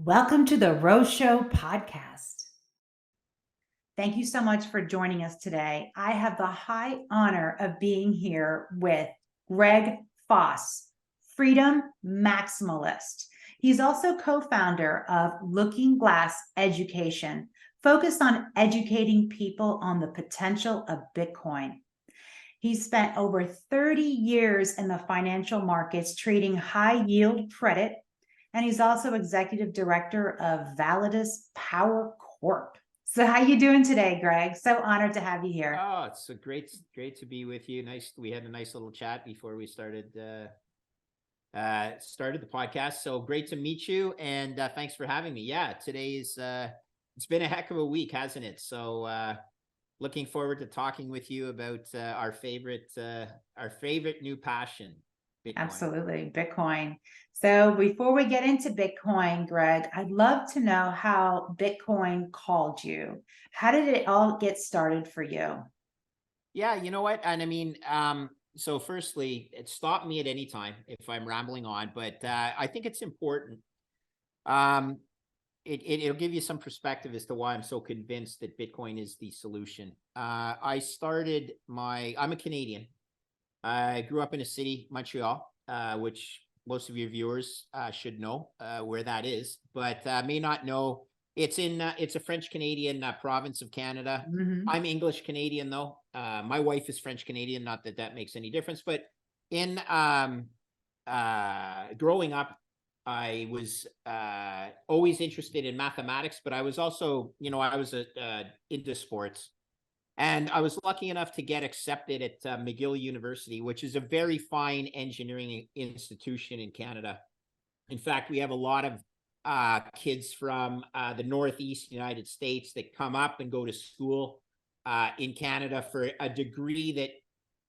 Welcome to the Rose Show podcast. Thank you so much for joining us today. I have the high honor of being here with Greg Foss, Freedom Maximalist. He's also co-founder of Looking Glass Education, focused on educating people on the potential of Bitcoin. He's spent over 30 years in the financial markets trading high yield credit, and he's also executive director of Validus Power Corp. So how you doing today, Greg? So honored to have you here. Oh, it's a great to be with you. Nice. We had a nice little chat before we started the podcast. So great to meet you, and thanks for having me. Yeah, today's it's been a heck of a week, hasn't it? So looking forward to talking with you about our favorite new passion, Bitcoin. Absolutely, Bitcoin. So before we get into Bitcoin, Greg, I'd love to know how Bitcoin called you. How did it all get started for you? Yeah, you know what? And I mean, so firstly, it stopped me at any time if I'm rambling on, but I think it's important. Um, it'll give you some perspective as to why I'm so convinced that Bitcoin is the solution. I'm a Canadian. I grew up in a city, Montreal, which most of your viewers should know where that is, but may not know. It's a French Canadian province of Canada. Mm-hmm. I'm English Canadian though. My wife is French Canadian. Not that that makes any difference, but in growing up, I was always interested in mathematics, but I was also, I was into sports. And I was lucky enough to get accepted at McGill University, which is a very fine engineering institution in Canada. In fact, we have a lot of kids from the Northeast United States that come up and go to school in Canada for a degree that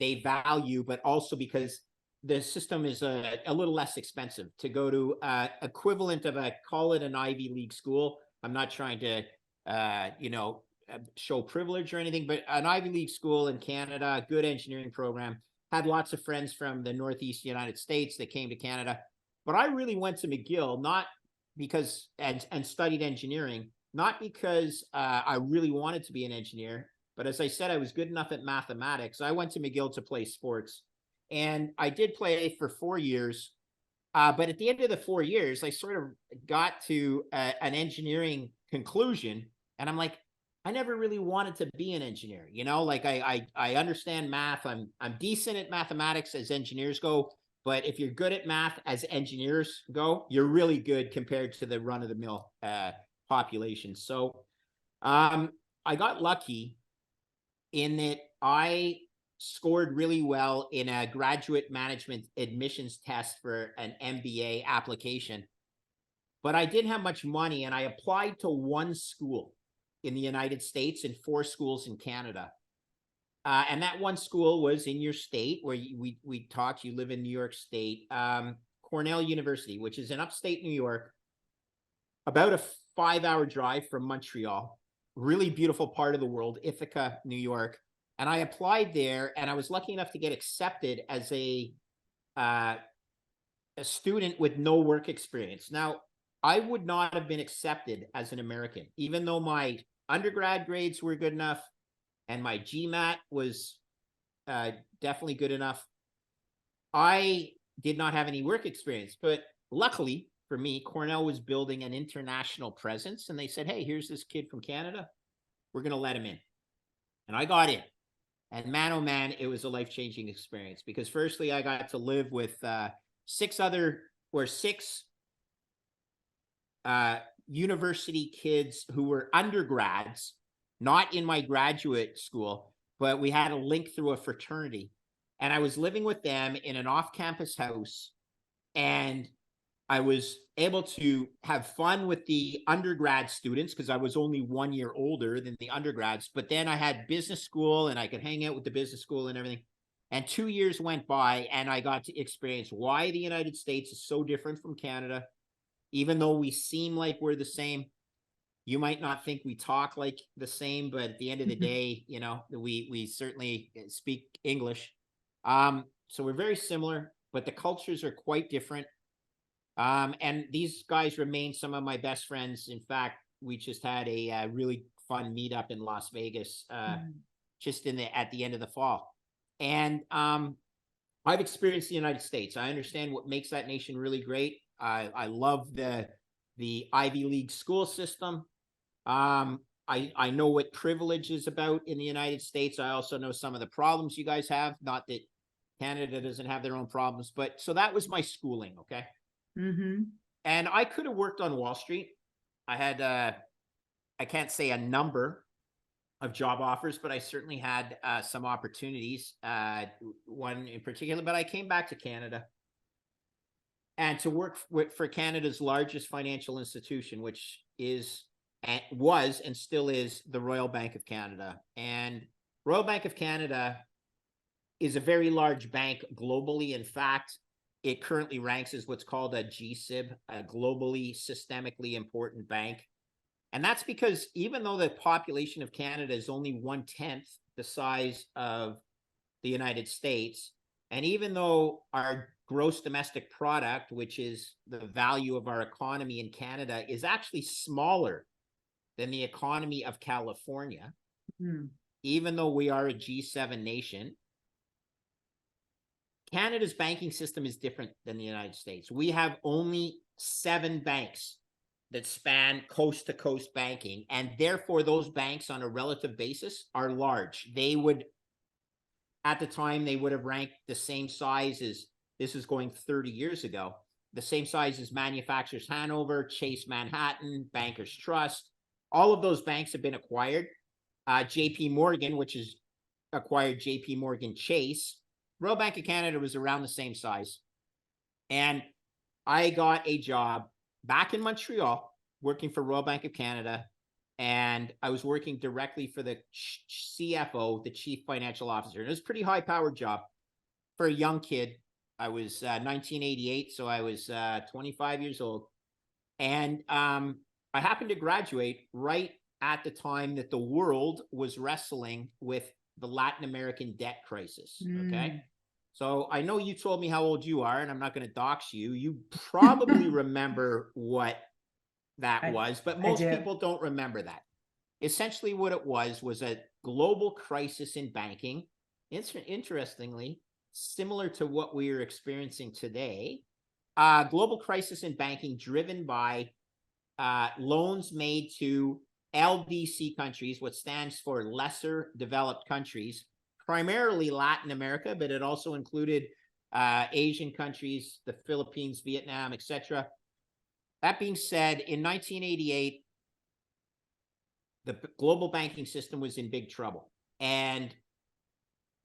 they value, but also because the system is a little less expensive to go to equivalent of call it an Ivy League school. I'm not trying to, show privilege or anything, but an Ivy League school in Canada, good engineering program. Had lots of friends from the Northeast United States that came to Canada, but I really went to McGill not because and studied engineering, not because I really wanted to be an engineer, but as I said, I was good enough at mathematics. I went to McGill to play sports, and I did play for 4 years. But at the end of the 4 years, I sort of got to an engineering conclusion, and I'm like, I never really wanted to be an engineer. Like I understand math. I'm decent at mathematics as engineers go, but if you're good at math as engineers go, you're really good compared to the run of the mill population. So I got lucky in that I scored really well in a graduate management admissions test for an MBA application, but I didn't have much money, and I applied to one school in the United States and 4 schools in Canada. And that one school was in your state where we talked, you live in New York State, Cornell University, which is in upstate New York, about a 5-hour drive from Montreal, really beautiful part of the world, Ithaca, New York. And I applied there, and I was lucky enough to get accepted as a student with no work experience. Now, I would not have been accepted as an American, even though my undergrad grades were good enough and my GMAT was definitely good enough. I did not have any work experience, but luckily for me, Cornell was building an international presence, and they said, hey, here's this kid from Canada. We're going to let him in. And I got in. And man, oh man, it was a life-changing experience because firstly, I got to live with 6 university kids who were undergrads, not in my graduate school, but we had a link through a fraternity. And I was living with them in an off-campus house, and I was able to have fun with the undergrad students because I was only 1 year older than the undergrads. But then I had business school, and I could hang out with the business school and everything. And 2 years went by, and I got to experience why the United States is so different from Canada. Even though we seem like we're the same, you might not think we talk like the same, but at the end of the day, we certainly speak English. So we're very similar, but the cultures are quite different. And these guys remain some of my best friends. In fact, we just had a really fun meetup in Las Vegas, just at the end of the fall. And I've experienced the United States. I understand what makes that nation really great. I love the Ivy League school system. I know what privilege is about in the United States. I also know some of the problems you guys have. Not that Canada doesn't have their own problems, but so that was my schooling. Okay. And I could have worked on Wall Street. I had, I can't say a number of job offers, but I certainly had some opportunities, one in particular, but I came back to Canada and to work for Canada's largest financial institution, which was and still is the Royal Bank of Canada. And Royal Bank of Canada is a very large bank globally. In fact, it currently ranks as what's called a GSIB, a globally systemically important bank. And that's because even though the population of Canada is only 1/10 the size of the United States, and even though our gross domestic product, which is the value of our economy in Canada, is actually smaller than the economy of California, even though we are a G7 nation, Canada's banking system is different than the United States. We have only 7 banks that span coast to coast banking, and therefore those banks on a relative basis are large. They would, at the time, they would have ranked the same size as, this is going 30 years ago, the same size as Manufacturers Hanover, Chase Manhattan, Bankers Trust. All of those banks have been acquired. JP Morgan, which has acquired JP Morgan Chase. Royal Bank of Canada was around the same size. And I got a job back in Montreal working for Royal Bank of Canada. And I was working directly for the CFO, the Chief Financial Officer. And it was a pretty high-powered job for a young kid. I was 1988, so I was 25 years old. And I happened to graduate right at the time that the world was wrestling with the Latin American debt crisis. Okay. So I know you told me how old you are, and I'm not going to dox you. You probably remember what that was, but most people don't remember that. Essentially what it was a global crisis in banking. Interestingly, similar to what we are experiencing today, global crisis in banking driven by loans made to LDC countries, what stands for lesser developed countries, primarily Latin America, but it also included Asian countries, the Philippines, Vietnam, etc. That being said, in 1988, the global banking system was in big trouble. And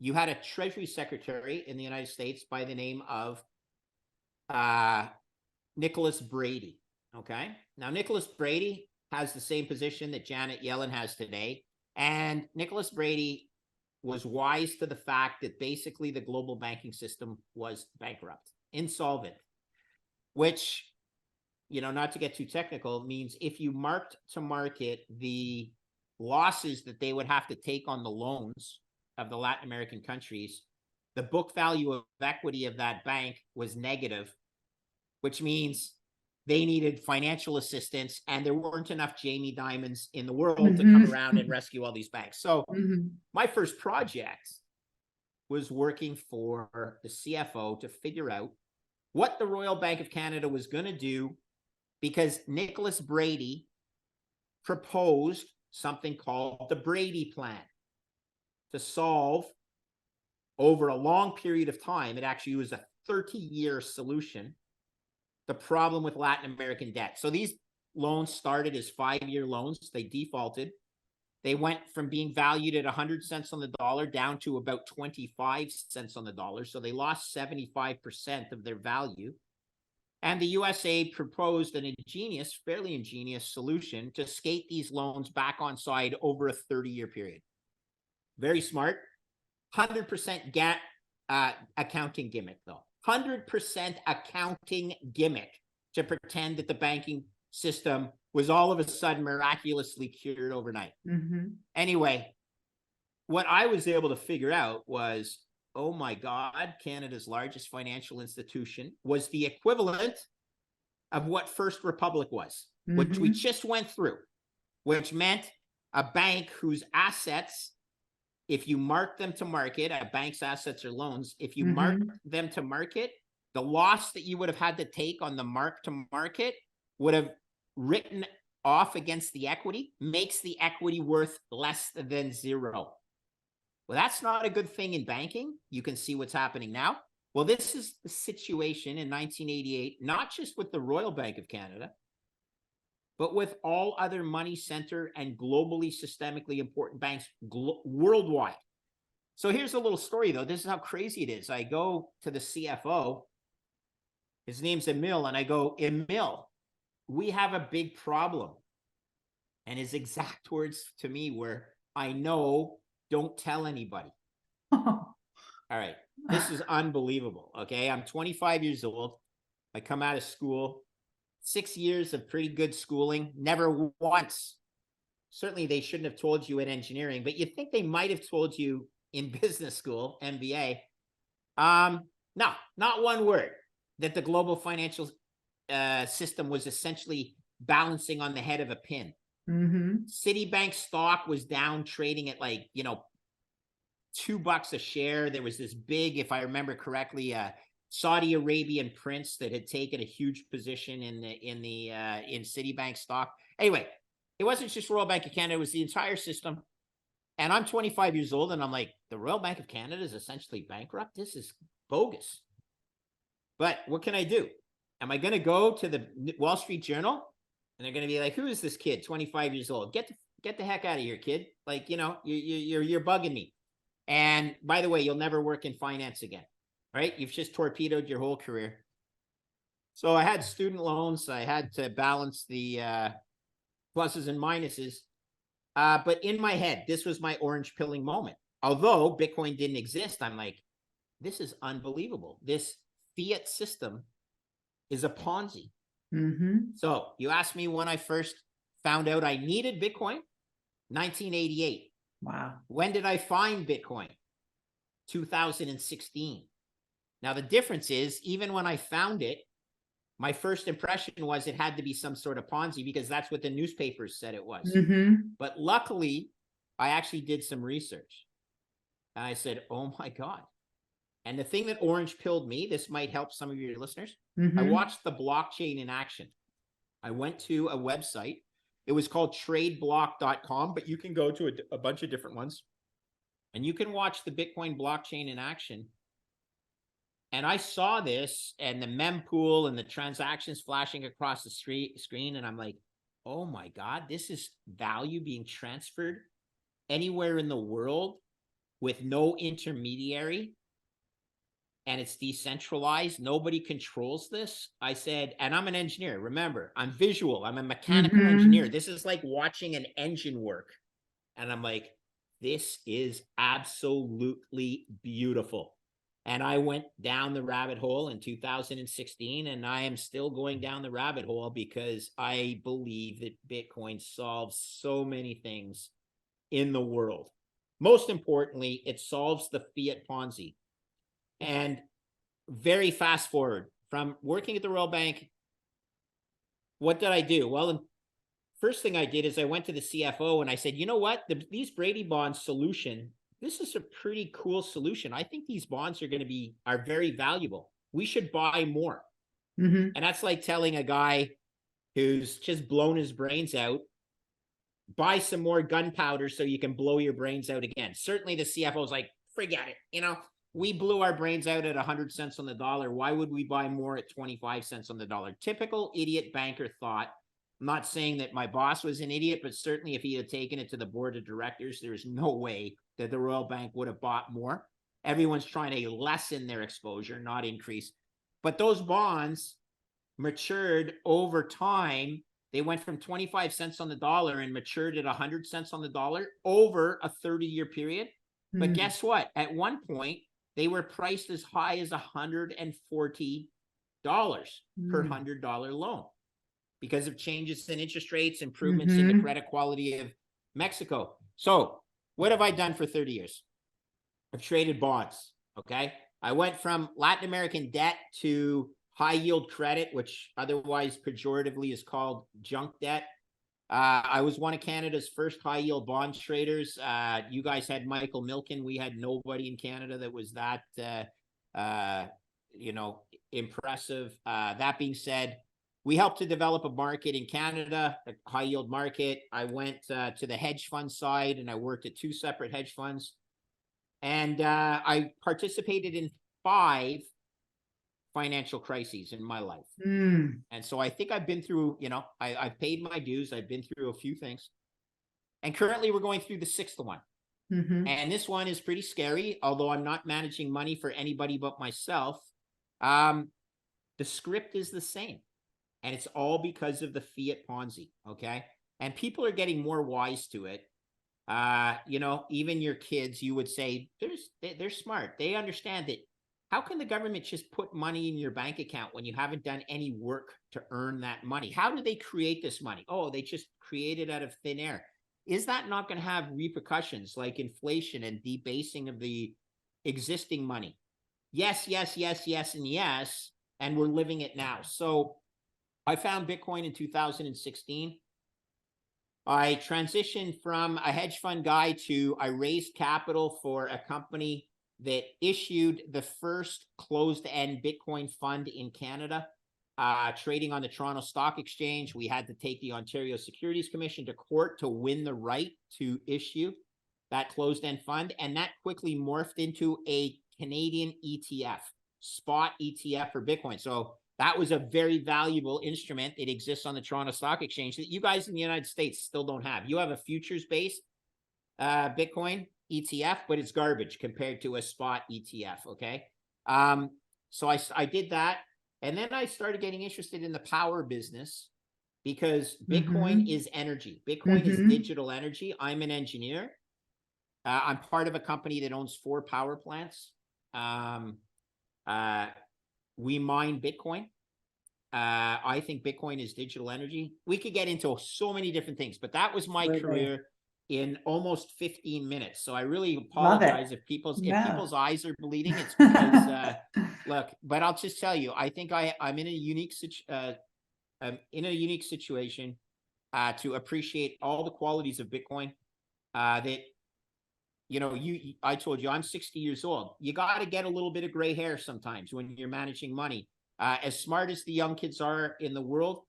you had a Treasury Secretary in the United States by the name of Nicholas Brady. Okay. Now, Nicholas Brady has the same position that Janet Yellen has today. And Nicholas Brady was wise to the fact that basically the global banking system was bankrupt, insolvent, which, you know, not to get too technical, means if you marked to market the losses that they would have to take on the loans of the Latin American countries, the book value of equity of that bank was negative, which means they needed financial assistance, and there weren't enough Jamie Dimons in the world to come around and rescue all these banks. So my first project was working for the CFO to figure out what the Royal Bank of Canada was going to do, because Nicholas Brady proposed something called the Brady Plan to solve over a long period of time. It actually was a 30-year solution, the problem with Latin American debt. So these loans started as 5-year loans. They defaulted. They went from being valued at 100 cents on the dollar down to about 25 cents on the dollar. So they lost 75% of their value. And the USA proposed an fairly ingenious solution to skate these loans back on side over a 30-year period. Very smart. 100% accounting gimmick, though. 100% accounting gimmick to pretend that the banking system was all of a sudden miraculously cured overnight. Anyway, what I was able to figure out was, oh my God, Canada's largest financial institution was the equivalent of what First Republic was, which we just went through, which meant a bank whose assets, if you mark them to market, a bank's assets or loans, if you mark them to market, the loss that you would have had to take on the mark to market would have written off against the equity, makes the equity worth less than zero. Well, that's not a good thing in banking. You can see what's happening now. Well, this is the situation in 1988, not just with the Royal Bank of Canada, but with all other money center and globally systemically important banks worldwide. So here's a little story, though. This is how crazy it is. I go to the CFO. His name's Emil, and I go, Emil, we have a big problem. And his exact words to me were, I know, don't tell anybody. All right. This is unbelievable. Okay. I'm 25 years old. I come out of school, 6 years of pretty good schooling. Never once. Certainly they shouldn't have told you in engineering, but you think they might have told you in business school, MBA. No, not one word that the global financial system was essentially balancing on the head of a pin. Citibank stock was down trading at like, $2 a share. There was this big, if I remember correctly, Saudi Arabian prince that had taken a huge position in Citibank stock. Anyway, it wasn't just Royal Bank of Canada, it was the entire system. And I'm 25 years old and I'm like, the Royal Bank of Canada is essentially bankrupt. This is bogus. But what can I do? Am I going to go to the Wall Street Journal and they're going to be like, who is this kid, 25 years old? Get the heck out of here, kid. Like, you're bugging me. And by the way, you'll never work in finance again, right? You've just torpedoed your whole career. So I had student loans. I had to balance the pluses and minuses. But in my head, this was my orange pilling moment. Although Bitcoin didn't exist, I'm like, this is unbelievable. This fiat system is a Ponzi. So you asked me when I first found out I needed Bitcoin, 1988. Wow. When did I find Bitcoin? 2016. Now, the difference is, even when I found it, my first impression was it had to be some sort of Ponzi because that's what the newspapers said it was. But luckily, I actually did some research. And I said, oh my God. And the thing that orange pilled me, this might help some of your listeners. I watched the blockchain in action. I went to a website. It was called tradeblock.com, but you can go to a bunch of different ones. And you can watch the Bitcoin blockchain in action. And I saw this and the mempool and the transactions flashing across the screen. And I'm like, oh my God, this is value being transferred anywhere in the world with no intermediary. And it's decentralized. Nobody controls this. I said, and I'm an engineer. Remember, I'm visual. I'm a mechanical engineer. This is like watching an engine work. And I'm like, this is absolutely beautiful. And I went down the rabbit hole in 2016, and I am still going down the rabbit hole because I believe that Bitcoin solves so many things in the world. Most importantly, it solves the fiat Ponzi. And very fast forward from working at the Royal Bank, what did I do? Well, the first thing I did is I went to the CFO and I said, you know what? These Brady bonds solution, this is a pretty cool solution. I think these bonds are very valuable. We should buy more. And that's like telling a guy who's just blown his brains out, buy some more gunpowder so you can blow your brains out again. Certainly the CFO is like, forget it. We blew our brains out at 100 cents on the dollar. Why would we buy more at 25 cents on the dollar? Typical idiot banker thought. I'm not saying that my boss was an idiot, but certainly if he had taken it to the board of directors, there's no way that the Royal Bank would have bought more. Everyone's trying to lessen their exposure, not increase. But those bonds matured over time. They went from 25 cents on the dollar and matured at 100 cents on the dollar over a 30-year period. But guess what? At one point, they were priced as high as $140 per $100 loan because of changes in interest rates, improvements in the credit quality of Mexico. So what have I done for 30 years? I've traded bonds, okay? I went from Latin American debt to high yield credit, which otherwise pejoratively is called junk debt. I was one of Canada's first high yield bond traders. You guys had Michael Milken. We had nobody in Canada that was that, impressive. That being said, we helped to develop a market in Canada, a high yield market. I went to the hedge fund side and I worked at 2 separate hedge funds. And I participated in 5 financial crises in my life. Mm. And so I think I've been through, I've paid my dues. I've been through a few things. And currently we're going through the 6th one. Mm-hmm. And this one is pretty scary, although I'm not managing money for anybody but myself. The script is the same. And it's all because of the Fiat Ponzi, okay? And people are getting more wise to it. Even your kids, you would say, they're smart. They understand that. How can the government just put money in your bank account when you haven't done any work to earn that money? How do they create this money? Oh, they just create it out of thin air. Is that not going to have repercussions like inflation and debasing of the existing money? Yes, yes, yes, yes, and yes. And we're living it now. So I found Bitcoin in 2016. I transitioned from a hedge fund guy to I raised capital for a company that issued the first closed-end Bitcoin fund in Canada, trading on the Toronto Stock Exchange. We had to take the Ontario Securities Commission to court to win the right to issue that closed-end fund, and that quickly morphed into a Canadian ETF, spot ETF for Bitcoin. So that was a very valuable instrument. It exists on the Toronto Stock Exchange that you guys in the United States still don't have. You have a futures-based Bitcoin ETF, but it's garbage compared to a spot ETF, okay? So I did that, and then I started getting interested in the power business because Bitcoin is energy. Bitcoin is digital energy. I'm an engineer. I'm part of a company that owns 4 power plants. We mine Bitcoin. I think Bitcoin is digital energy. We could get into so many different things, but that was my career in almost 15 minutes. So I really apologize if people's eyes are bleeding. It's because look, but I'll just tell you, I think I'm in a unique situation to appreciate all the qualities of Bitcoin that I told you I'm 60 years old. You got to get a little bit of gray hair sometimes when you're managing money. As smart as the young kids are in the world,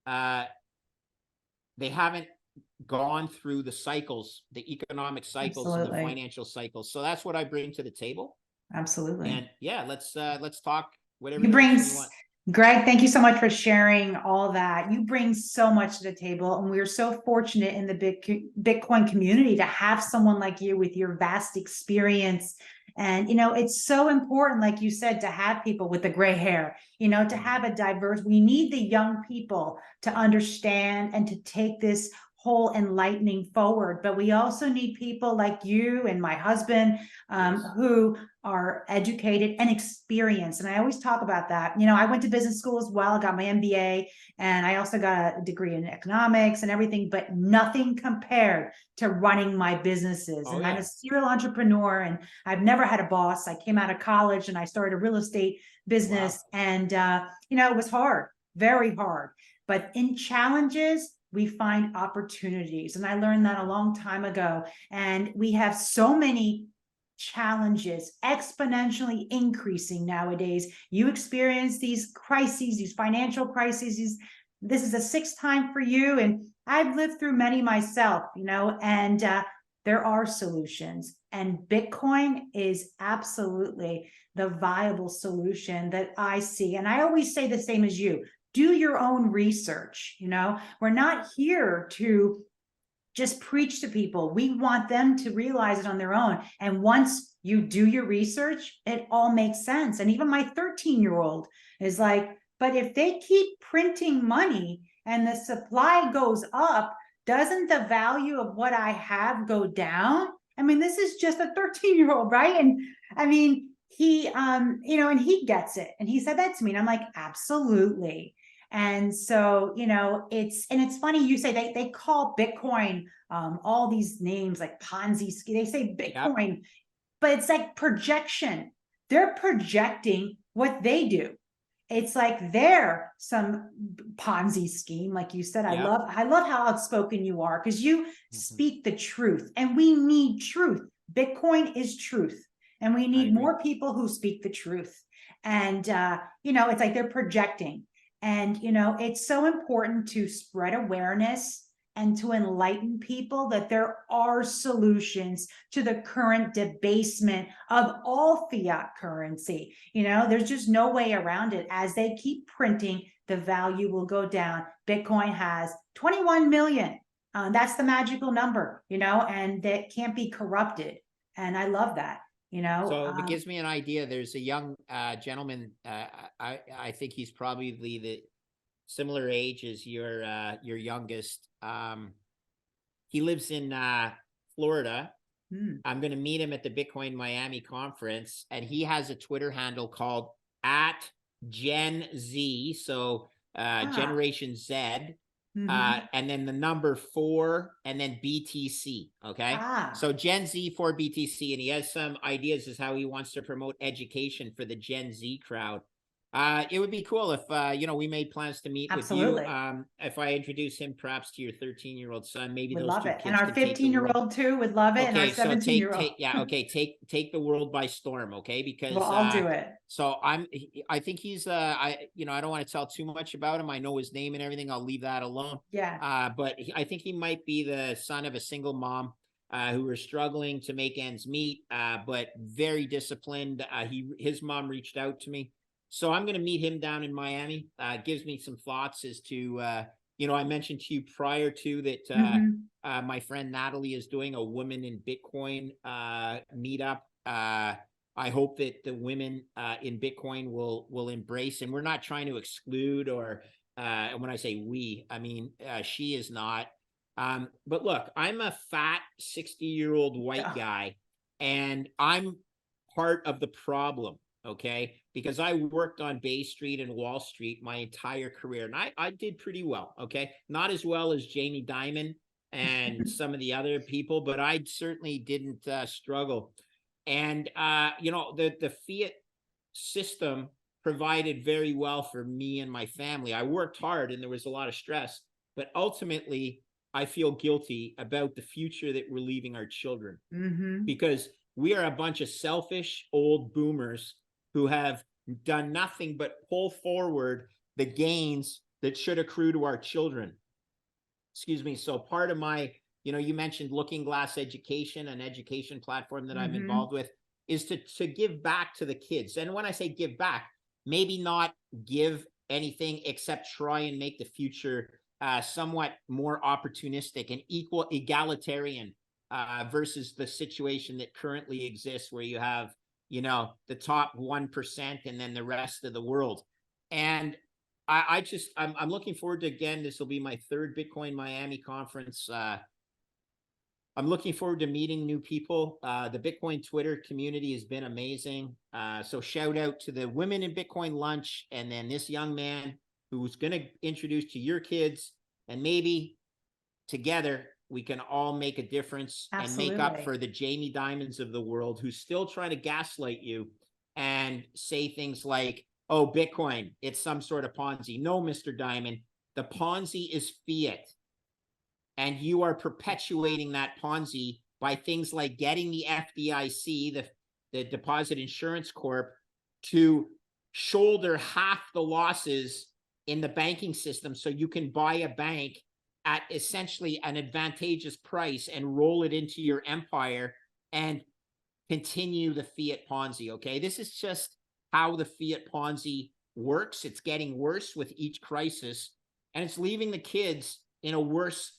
they haven't gone through the cycles, the economic cycles, and the financial cycles. So that's what I bring to the table. Absolutely. And yeah, let's talk whatever you want. Greg, thank you so much for sharing all that. You bring so much to the table, and we're so fortunate in the Bitcoin community to have someone like you with your vast experience. And, it's so important, like you said, to have people with the gray hair, to have a diverse, we need the young people to understand and to take this whole enlightening forward. But we also need people like you and my husband who are educated and experienced. And I always talk about that. I went to business school as well, got my MBA, and I also got a degree in economics and everything, but nothing compared to running my businesses. I'm a serial entrepreneur, and I've never had a boss. I came out of college and I started a real estate business. And, it was hard, very hard. But in challenges, we find opportunities. And I learned that a long time ago. And we have so many challenges exponentially increasing nowadays. You experience these crises, these financial crises. This is the 6th time for you. And I've lived through many myself, and there are solutions. And Bitcoin is absolutely the viable solution that I see. And I always say the same as you. Do your own research. We're not here to just preach to people. We want them to realize it on their own. And once you do your research, it all makes sense. And even my 13-year-old is like, but if they keep printing money and the supply goes up, doesn't the value of what I have go down? I mean, this is just a 13-year-old, right? And I mean, he, and he gets it. And he said that to me. And I'm like, absolutely. And so, it's funny you say they call Bitcoin all these names like Ponzi scheme. They say Bitcoin, but it's like projection. They're projecting what they do. it's like they're some Ponzi scheme, like you said. Yeah. I love how outspoken you are, because you Mhm. speak the truth, and we need truth. Bitcoin is truth, and we need agree. more people who speak the truth. And you know, it's like they're projecting. And you know, it's so important to spread awareness and to enlighten people that there are solutions to the current debasement of all fiat currency. You know, there's just no way around it. As they keep printing, the value will go down. Bitcoin has 21 million. That's the magical number, you know, and that can't be corrupted. And I love that, you know. So it gives me an idea. There's a young gentleman. I think he's probably the similar age as your youngest. He lives in Florida. I'm going to meet him at the Bitcoin Miami conference, and he has a Twitter handle called @Gen Z, so Generation Z, and then the number 4, and then BTC. Okay, so Gen Z for BTC, and he has some ideas as how he wants to promote education for the Gen Z crowd. It would be cool if you know, we made plans to meet Absolutely. with you. If I introduce him perhaps to your 13-year-old son, maybe Would those love two it. kids And our can take the world. 15-year-old too would love it. And our Okay, so 17-year-old. take the world by storm, okay? Because Well, I'll do it. so I think he's I don't want to tell too much about him. I know his name and everything. I'll leave that alone. Yeah. But I think he might be the son of a single mom who were struggling to make ends meet, but very disciplined. His mom reached out to me. So I'm going to meet him down in Miami. Gives me some thoughts as to, you know, I mentioned to you prior to that my friend Natalie is doing a Women in Bitcoin meetup. I hope that the women in Bitcoin will embrace, and we're not trying to exclude or, and when I say we, I mean she is not. But look, I'm a fat 60-year-old white guy, and I'm part of the problem. Okay, because I worked on Bay Street and Wall Street my entire career, and I did pretty well. Okay, not as well as Jamie Dimon and some of the other people, but I certainly didn't struggle. And you know, the fiat system provided very well for me and my family. I worked hard, and there was a lot of stress, but ultimately, I feel guilty about the future that we're leaving our children because we are a bunch of selfish old boomers who have done nothing but pull forward the gains that should accrue to our children. Excuse me. So part of my, you know, you mentioned Looking Glass Education, an education platform that I'm involved with, is to give back to the kids. And when I say give back, maybe not give anything except try and make the future somewhat more opportunistic and egalitarian versus the situation that currently exists where you have, you know, the top 1% and then the rest of the world. And I'm looking forward to, again, this will be my 3rd Bitcoin Miami conference. I'm looking forward to meeting new people. The Bitcoin Twitter community has been amazing. So shout out to the Women in Bitcoin lunch, and then this young man who's going to introduce to your kids, and maybe together we can all make a difference and make up for the Jamie Dimons of the world who's still trying to gaslight you and say things like, oh, Bitcoin, it's some sort of Ponzi. No, Mr. Dimon, the Ponzi is fiat. And you are perpetuating that Ponzi by things like getting the FDIC, the Deposit Insurance Corp, to shoulder half the losses in the banking system so you can buy a bank at essentially an advantageous price and roll it into your empire and continue the fiat Ponzi. Okay, this is just how the fiat Ponzi works. It's getting worse with each crisis, and it's leaving the kids in a worse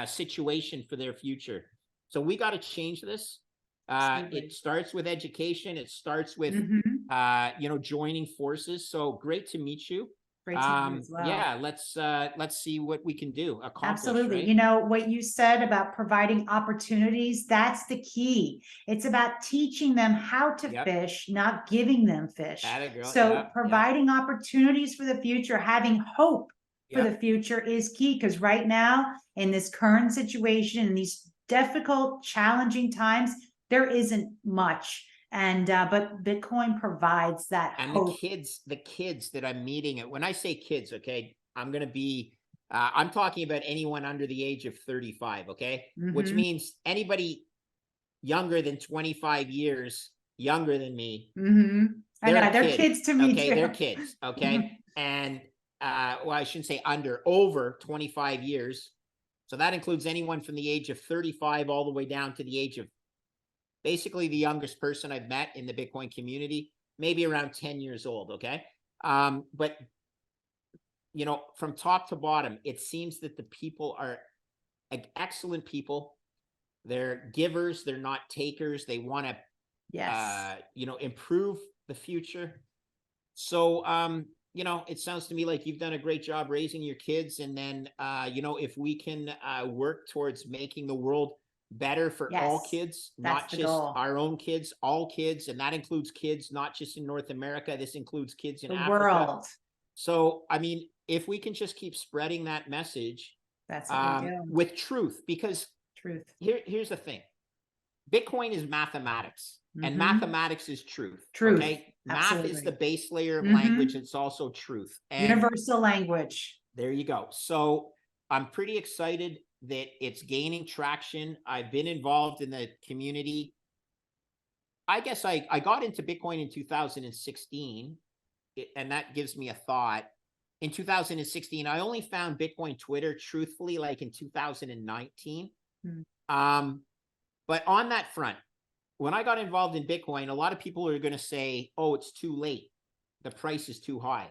situation for their future. So we got to change this. It starts with education. It starts with you know, joining forces. So great to meet you. Great to meet you as well. Yeah, let's see what we can do. Absolutely. Right? You know, what you said about providing opportunities, that's the key. It's about teaching them how to fish, not giving them fish. So providing opportunities for the future, having hope for the future is key, because right now in this current situation, in these difficult, challenging times, there isn't much. And but Bitcoin provides that And hope. the kids that I'm meeting, when I say kids, okay, I'm talking about anyone under the age of 35, okay? Which means anybody younger than 25 years younger than me. I know, they're kids. kids to me Okay, too. they're kids, okay? And well, I shouldn't say over 25 years. So that includes anyone from the age of 35 all the way down to the age of basically the youngest person I've met in the Bitcoin community, maybe around 10 years old, okay? But you know, from top to bottom, it seems that the people are excellent people. They're givers, they're not takers. They want to you know, improve the future. So you know, it sounds to me like you've done a great job raising your kids. And then you know, if we can work towards making the world better for all kids, not just goal. our own kids, all kids. And that includes kids not just in North America, this includes kids in The Africa. world. So I mean, if we can just keep spreading that message, that's what we do. with truth, because here's the thing. Bitcoin is mathematics, and mathematics is truth. Okay, math is the base layer of language. It's also truth, and universal language. There you go. So I'm pretty excited that it's gaining traction. I've been involved in the community. I guess I got into Bitcoin in 2016, and that gives me a thought. In 2016, I only found Bitcoin Twitter, truthfully, like in 2019. But on that front, when I got involved in Bitcoin, a lot of people are going to say, oh, it's too late. The price is too high.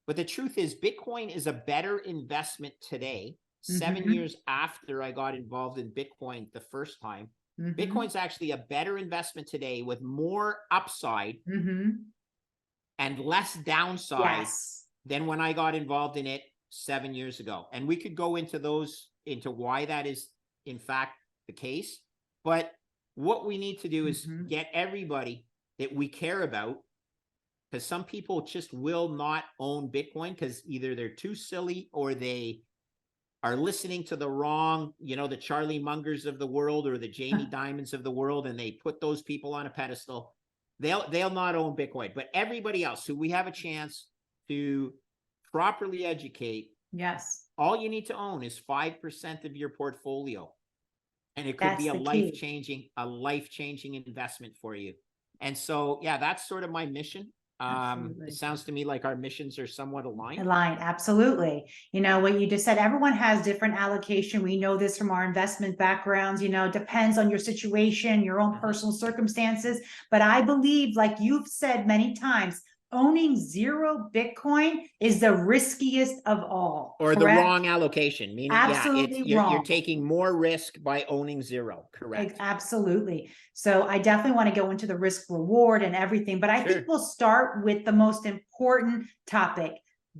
But the truth is, Bitcoin is a better investment today, 7 years after I got involved in Bitcoin the first time. Bitcoin's actually a better investment today with more upside and less downside than when I got involved in it 7 years ago. And we could go into why that is, in fact, the case. But what we need to do is get everybody that we care about, because some people just will not own Bitcoin because either they're too silly or they are listening to the wrong, you know, the Charlie Mungers of the world or the Jamie Dimons of the world, and they put those people on a pedestal. They'll not own Bitcoin. But everybody else who we have a chance to properly educate, all you need to own is 5% of your portfolio. And it could be a life-changing investment for you. And so, yeah, that's sort of my mission. It sounds to me like our missions are somewhat aligned. Absolutely. You know, what you just said, everyone has different allocation. We know this from our investment backgrounds, you know, it depends on your situation, your own personal circumstances. But I believe, like you've said many times, owning zero Bitcoin is the riskiest of all. Or the wrong allocation, meaning you're taking more risk by owning zero. Correct. Absolutely. So I definitely want to go into the risk reward and everything, but I think we'll start with the most important topic.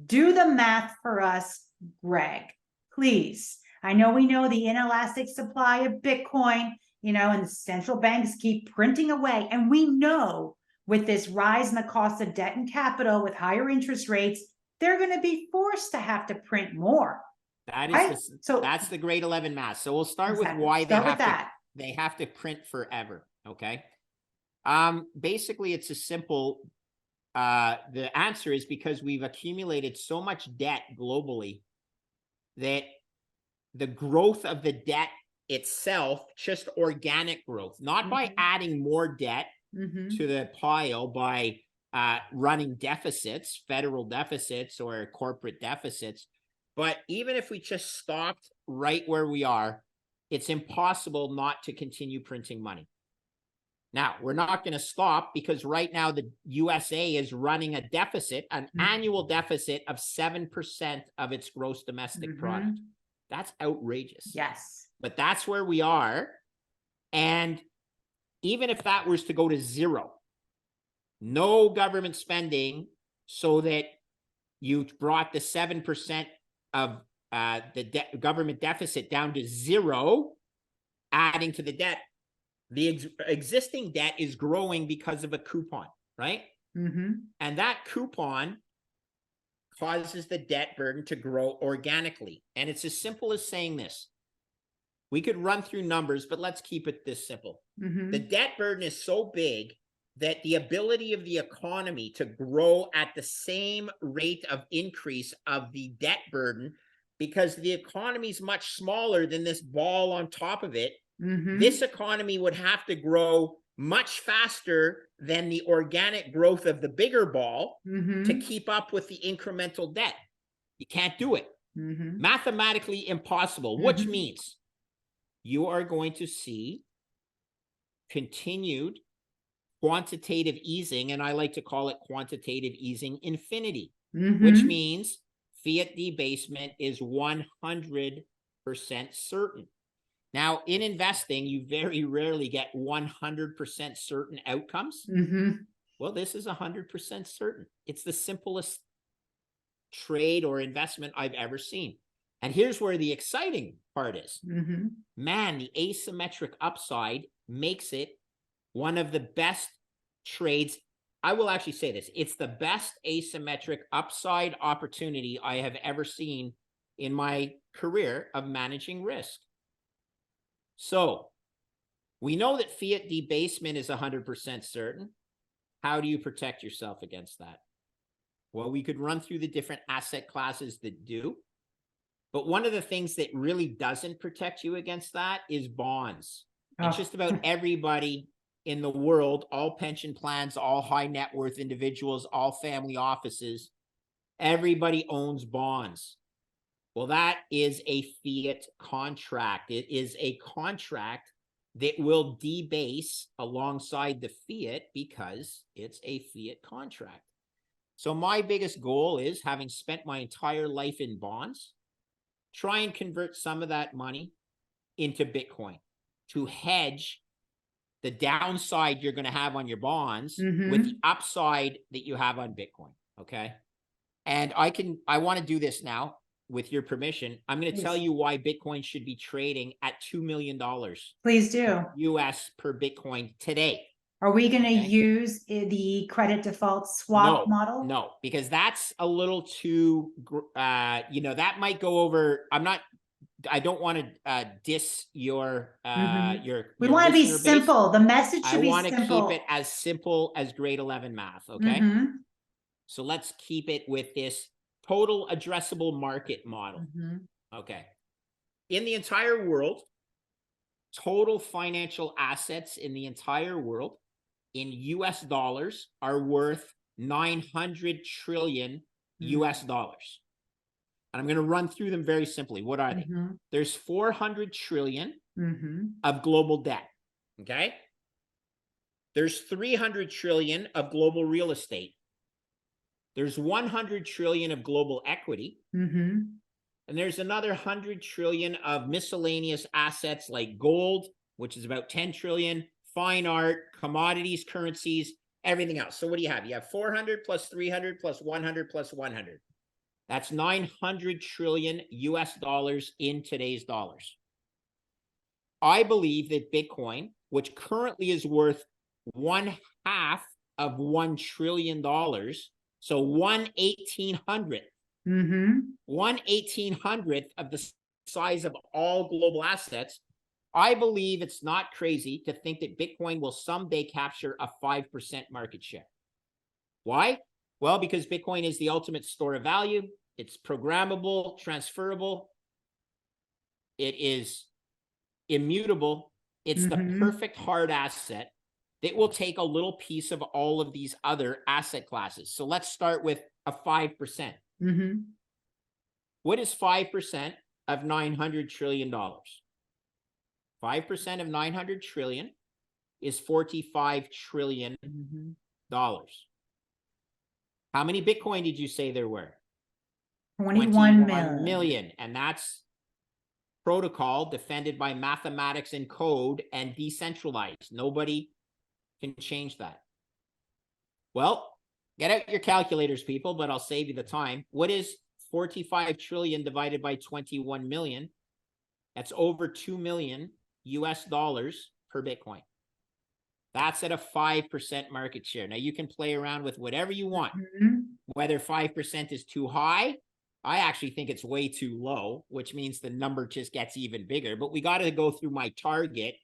Do the math for us, Greg, please. I know we know the inelastic supply of Bitcoin, you know, and the central banks keep printing away. And we know with this rise in the cost of debt and capital with higher interest rates, they're going to be forced to have to print more. That's the grade 11 math. So we'll start with why they have to print forever. Okay. Basically it's a simple, the answer is because we've accumulated so much debt globally that the growth of the debt itself, just organic growth, not by adding more debt to the pile by running deficits, federal deficits or corporate deficits. But even if we just stopped right where we are, it's impossible not to continue printing money. Now, we're not going to stop because right now the USA is running a deficit, an annual deficit of 7% of its gross domestic product. That's outrageous. But that's where we are. And even if that was to go to zero, no government spending, so that you brought the 7% of the government deficit down to zero, adding to the debt, the existing debt is growing because of a coupon, right? And that coupon causes the debt burden to grow organically. And it's as simple as saying this. We could run through numbers, but let's keep it this simple. The debt burden is so big that the ability of the economy to grow at the same rate of increase of the debt burden, because the economy is much smaller than this ball on top of it, this economy would have to grow much faster than the organic growth of the bigger ball to keep up with the incremental debt. You can't do it. Mathematically impossible, which means you are going to see continued quantitative easing, and I like to call it quantitative easing infinity, which means fiat debasement is 100% certain. Now, in investing, you very rarely get 100% certain outcomes. Well, this is 100% certain. It's the simplest trade or investment I've ever seen. And here's where the exciting part is. Man, the asymmetric upside makes it one of the best trades. I will actually say this. It's the best asymmetric upside opportunity I have ever seen in my career of managing risk. So we know that fiat debasement is 100% certain. How do you protect yourself against that? Well, we could run through the different asset classes that do. But one of the things that really doesn't protect you against that is bonds. And just about everybody in the world, all pension plans, all high net worth individuals, all family offices, everybody owns bonds. Well, that is a fiat contract. It is a contract that will debase alongside the fiat because it's a fiat contract. So my biggest goal is, having spent my entire life in bonds, try and convert some of that money into Bitcoin to hedge the downside you're going to have on your bonds with the upside that you have on Bitcoin. Okay. And I want to do this now with your permission. I'm going to tell you why Bitcoin should be trading at $2 million. Please do. US per Bitcoin today. Are we going to use the credit default swap model? No, because that's a little too, that might go over. I don't want to diss your We want to be listener base. simple. The message should be simple. I want to keep it as simple as grade 11 math. Okay. So let's keep it with this total addressable market model. Okay. In the entire world, total financial assets in the entire world in US dollars are worth 900 trillion US dollars. And I'm going to run through them very simply. What are they? There's 400 trillion of global debt. Okay. There's 300 trillion of global real estate. There's 100 trillion of global equity. And there's another 100 trillion of miscellaneous assets like gold, which is about 10 trillion, fine art, commodities, currencies, everything else. So what do you have? You have 400 plus 300 plus 100 plus 100. That's 900 trillion US dollars in today's dollars. I believe that Bitcoin, which currently is worth 1/2 of $1 trillion, so 1/1800th, 1/1800th of the size of all global assets, I believe it's not crazy to think that Bitcoin will someday capture a 5% market share. Why? Well, because Bitcoin is the ultimate store of value. It's programmable, transferable. It is immutable. It's the perfect hard asset that will take a little piece of all of these other asset classes. So let's start with a 5%. What is 5% of $900 trillion? 5% of 900 trillion is $45 trillion. How many Bitcoin did you say there were? 21 million. And that's protocol defended by mathematics and code and decentralized. Nobody can change that. Well, get out your calculators, people, but I'll save you the time. What is 45 trillion divided by 21 million? That's over 2 million US dollars per Bitcoin. That's at a 5% market share. Now you can play around with whatever you want. Whether 5% is too high, I actually think it's way too low, which means the number just gets even bigger. But we got to go through my target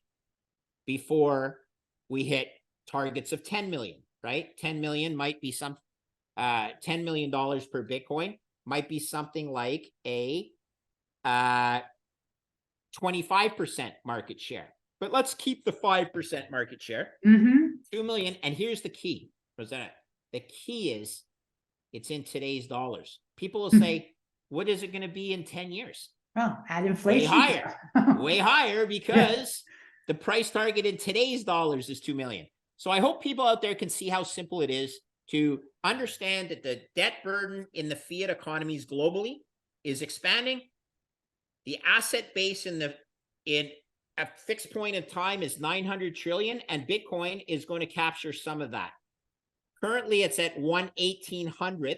before we hit targets of 10 million, right? 10 million might be some, $10 million per Bitcoin might be something like a 25% market share. But let's keep the 5% market share. 2 million. And here's the key, Rosanna. The key is it's in today's dollars. People will say, what is it going to be in 10 years? Well, add inflation. Way higher because the price target in today's dollars is 2 million. So I hope people out there can see how simple it is to understand that the debt burden in the fiat economies globally is expanding. The asset base in a fixed point in time is 900 trillion, and Bitcoin is going to capture some of that. Currently, it's at 1/1800th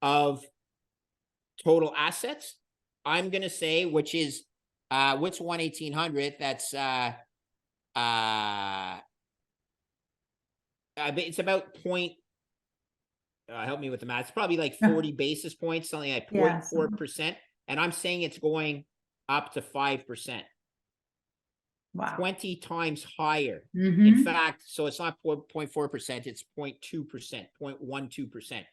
of total assets. I'm going to say, which is, what's 1/1800th? That's, it's about help me with the math. It's probably like 40 basis points, something like 0.4%. And I'm saying it's going up to 5%. Wow. 20 times higher. In fact, so it's not 0.4%, it's 0.2%, 0.12%.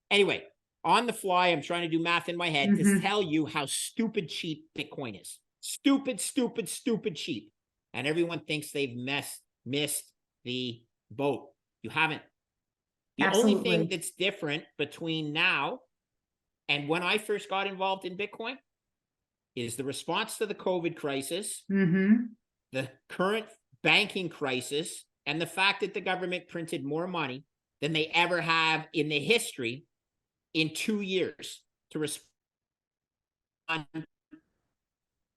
Anyway, on the fly, I'm trying to do math in my head to tell you how stupid cheap Bitcoin is. Stupid, stupid, stupid cheap. And everyone thinks they've missed the boat. You haven't. The only thing that's different between now and when I first got involved in Bitcoin is the response to the COVID crisis, the current banking crisis, and the fact that the government printed more money than they ever have in the history in 2 years to respond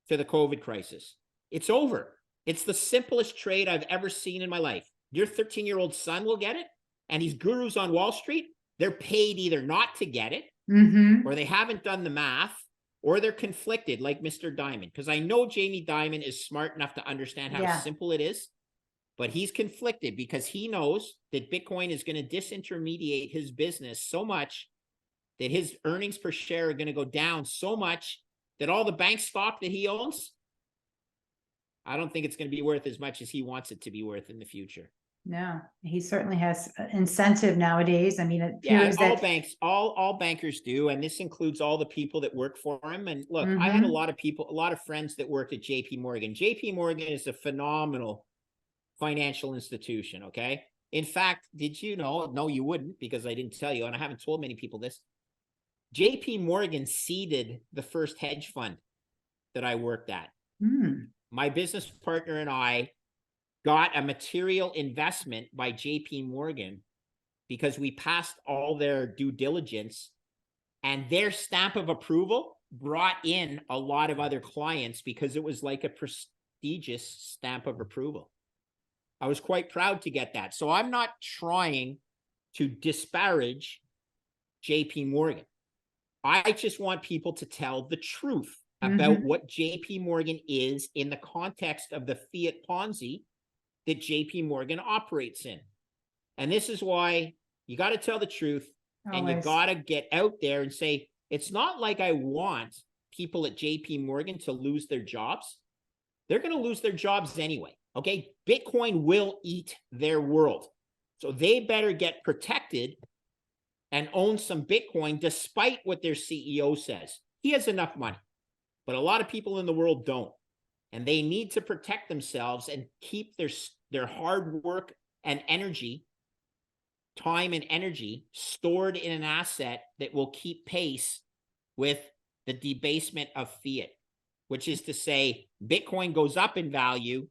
to the COVID crisis. It's over. It's the simplest trade I've ever seen in my life. Your 13-year-old son will get it, and these gurus on Wall Street, they're paid either not to get it, or they haven't done the math, or they're conflicted like Mr. Diamond. Because I know Jamie Dimon is smart enough to understand how simple it is, but he's conflicted because he knows that Bitcoin is going to disintermediate his business so much that his earnings per share are going to go down so much that all the bank stock that he owns, I don't think it's going to be worth as much as he wants it to be worth in the future. No, he certainly has incentive nowadays. I mean, it appears that all bankers do, and this includes all the people that work for him. And look, I had a lot of friends that worked at JP Morgan. JP Morgan is a phenomenal financial institution. Okay. In fact, did you know? No, you wouldn't, because I didn't tell you, and I haven't told many people this. JP Morgan seeded the first hedge fund that I worked at. My business partner and I got a material investment by JP Morgan because we passed all their due diligence, and their stamp of approval brought in a lot of other clients because it was like a prestigious stamp of approval. I was quite proud to get that. So I'm not trying to disparage JP Morgan. I just want people to tell the truth about what JP Morgan is in the context of the fiat Ponzi that JP Morgan operates in. And this is why you got to tell the truth. And you got to get out there and say, it's not like I want people at JP Morgan to lose their jobs. They're going to lose their jobs anyway. Okay. Bitcoin will eat their world. So they better get protected and own some Bitcoin despite what their CEO says. He has enough money, but a lot of people in the world don't. And they need to protect themselves and keep their hard work and energy, time and energy, stored in an asset that will keep pace with the debasement of fiat, which is to say Bitcoin goes up in value,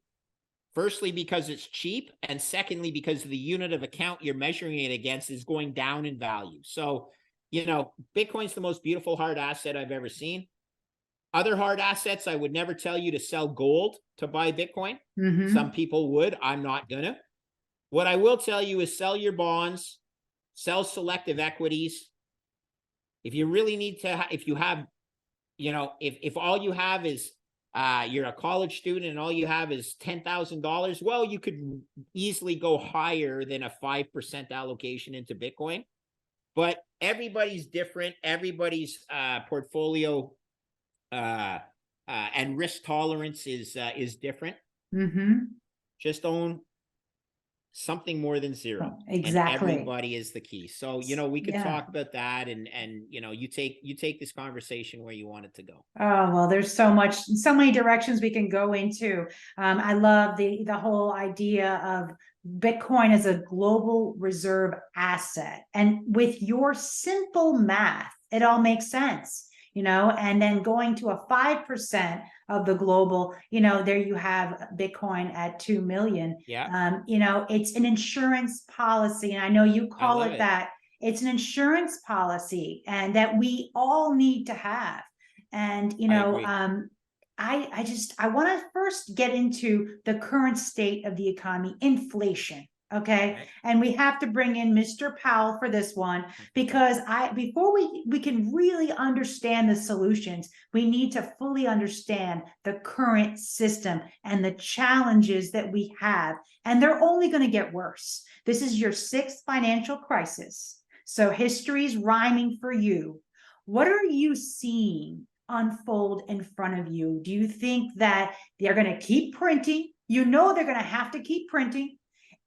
firstly because it's cheap, and secondly because the unit of account you're measuring it against is going down in value. So, you know, Bitcoin's the most beautiful hard asset I've ever seen. Other hard assets, I would never tell you to sell gold to buy Bitcoin. Some people would. I'm not going to. What I will tell you is sell your bonds, sell selective equities. If you really need to, if you have, you know, if all you have is, you're a college student and all you have is $10,000, well, you could easily go higher than a 5% allocation into Bitcoin. But everybody's different. Everybody's portfolio and risk tolerance is different. Just own something more than zero. And Exactly. everybody is the key. So, you know, we could Yeah. talk about that, and you know, you take this conversation where you want it to go. Oh, well, there's so much, so many directions we can go into. I love the whole idea of Bitcoin as a global reserve asset. And with your simple math, it all makes sense, you know, and then going to a 5% of the global, you know, there you have Bitcoin at 2 million. Yeah. You know, it's an insurance policy. And I know you I call love it it. that. It's an insurance policy and that we all need to have. And, you I know, agree. I want to first get into the current state of the economy, inflation. Okay. Okay. And we have to bring in Mr. Powell for this one, because before we can really understand the solutions, we need to fully understand the current system and the challenges that we have. And they're only going to get worse. This is your 6th financial crisis. So history's rhyming for you. What are you seeing unfold in front of you? Do you think that they're going to keep printing? You know they're going to have to keep printing.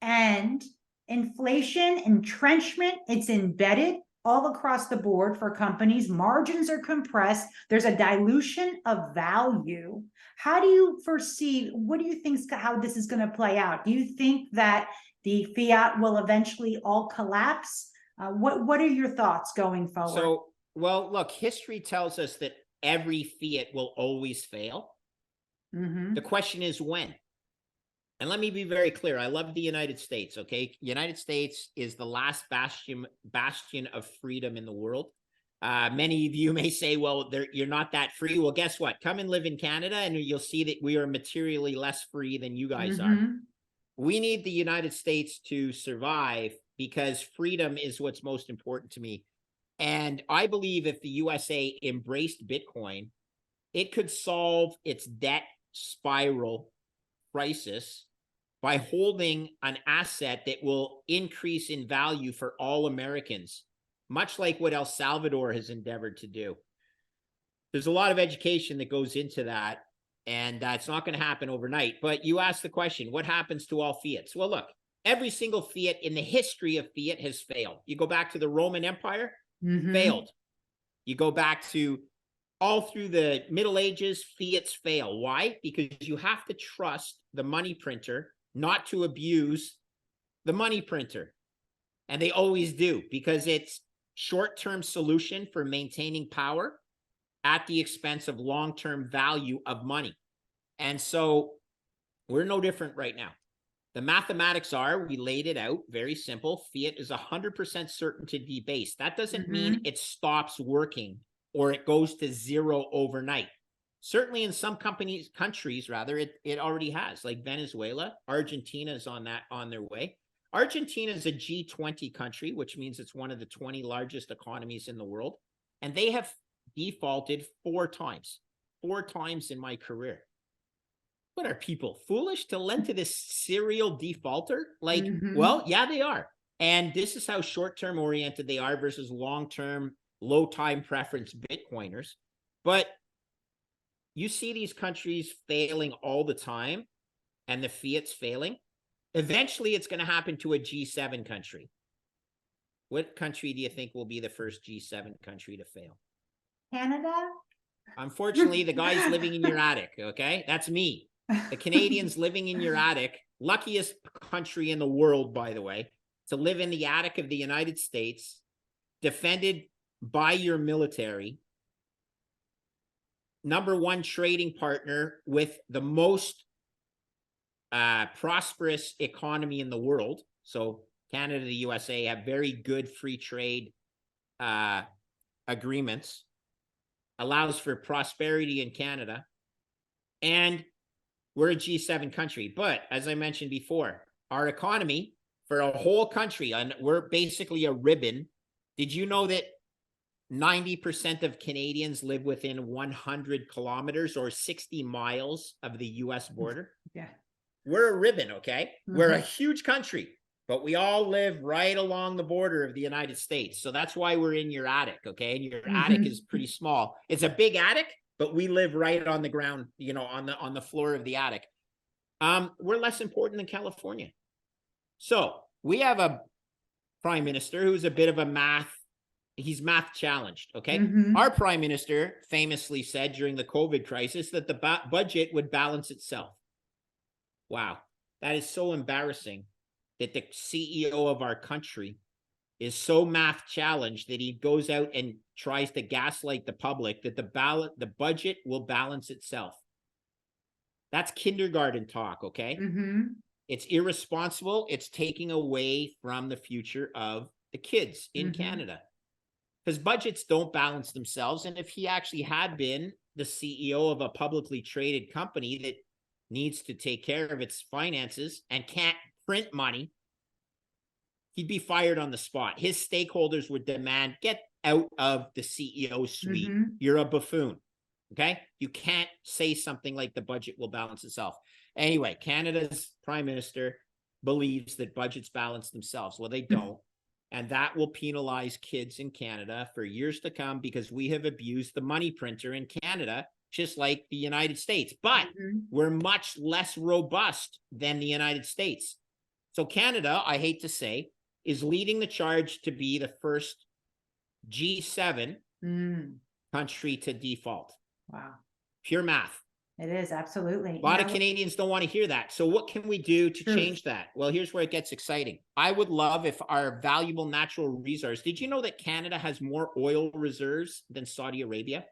And inflation, entrenchment, it's embedded all across the board for companies. Margins are compressed. There's a dilution of value. How do you foresee, what do you think how this is going to play out? Do you think that the fiat will eventually all collapse? What are your thoughts going forward? So, well, look, history tells us that every fiat will always fail. Mm-hmm. The question is when. And let me be very clear. I love the United States. Okay. United States is the last bastion of freedom in the world. Many of you may say, well, you're not that free. Well, guess what? Come and live in Canada and you'll see that we are materially less free than you guys are. We need the United States to survive because freedom is what's most important to me. And I believe if the USA embraced Bitcoin, it could solve its debt spiral crisis by holding an asset that will increase in value for all Americans, much like what El Salvador has endeavored to do. There's a lot of education that goes into that, and it's not going to happen overnight. But you asked the question, what happens to all fiats? Well, look, every single fiat in the history of fiat has failed. You go back to the Roman Empire, failed. You go back to all through the Middle Ages, fiats fail. Why? Because you have to trust the money printer not to abuse the money printer. And they always do, because it's short-term solution for maintaining power at the expense of long-term value of money. And so we're no different right now. The mathematics are, we laid it out, very simple. Fiat is 100% certain to debase. That doesn't mean it stops working or it goes to zero overnight. Certainly in some countries, it already has, like Venezuela. Argentina is on their way. Argentina is a G20 country, which means it's one of the 20 largest economies in the world. And they have defaulted 4 times in my career. What are people foolish to lend to this serial defaulter? Like, well, yeah, they are. And this is how short-term oriented they are versus long-term, low time preference Bitcoiners. But you see these countries failing all the time and the fiat's failing. Eventually, it's going to happen to a G7 country. What country do you think will be the first G7 country to fail? Canada? Unfortunately, the guy's living in your attic, okay? That's me. The Canadians living in your attic, luckiest country in the world, by the way, to live in the attic of the United States, defended by your military, #1 trading partner with the most prosperous economy in the world. So Canada, the USA have very good free trade agreements, allows for prosperity in Canada, and we're a G7 country. But as I mentioned before, our economy for a whole country, and we're basically a ribbon. Did you know that 90% of Canadians live within 100 kilometers or 60 miles of the US border? Yeah. We're a ribbon, okay? We're a huge country, but we all live right along the border of the United States. So that's why we're in your attic, okay? And your attic is pretty small. It's a big attic, but we live right on the ground, you know, on the floor of the attic. We're less important than California. So we have a prime minister who's a bit of he's math challenged. Okay. Mhm. Our prime minister famously said during the COVID crisis that the budget would balance itself. Wow. That is so embarrassing that the CEO of our country is so math challenged that he goes out and tries to gaslight the public that the budget will balance itself. That's kindergarten talk, okay? Mhm. It's irresponsible. It's taking away from the future of the kids in Mhm. Canada, because budgets don't balance themselves. And if he actually had been the CEO of a publicly traded company that needs to take care of its finances and can't print money, he'd be fired on the spot. His stakeholders would demand, get out of the CEO suite. Mhm. You're a buffoon. Okay. You can't say something like the budget will balance itself. Anyway, Canada's prime minister believes that budgets balance themselves. Well, they don't. And that will penalize kids in Canada for years to come, because we have abused the money printer in Canada, just like the United States. But Mhm. we're much less robust than the United States. So Canada, I hate to say, is leading the charge to be the first G7 country to default. Wow. Pure math. It is, absolutely. A lot of Canadians don't want to hear that. So what can we do to change that? Well, here's where it gets exciting. I would love if our valuable natural resource. Did you know that Canada has more oil reserves than Saudi Arabia?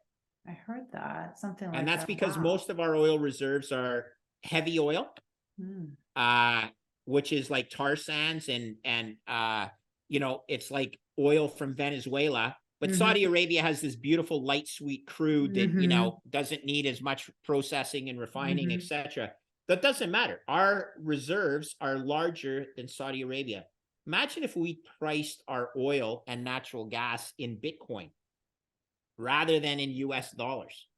I heard that, something like that. And that's because Wow. most of our oil reserves are heavy oil, which is like tar sands and it's like oil from Venezuela. But Saudi Arabia has this beautiful light sweet crude that, doesn't need as much processing and refining, etc. That doesn't matter. Our reserves are larger than Saudi Arabia. Imagine if we priced our oil and natural gas in Bitcoin rather than in US dollars.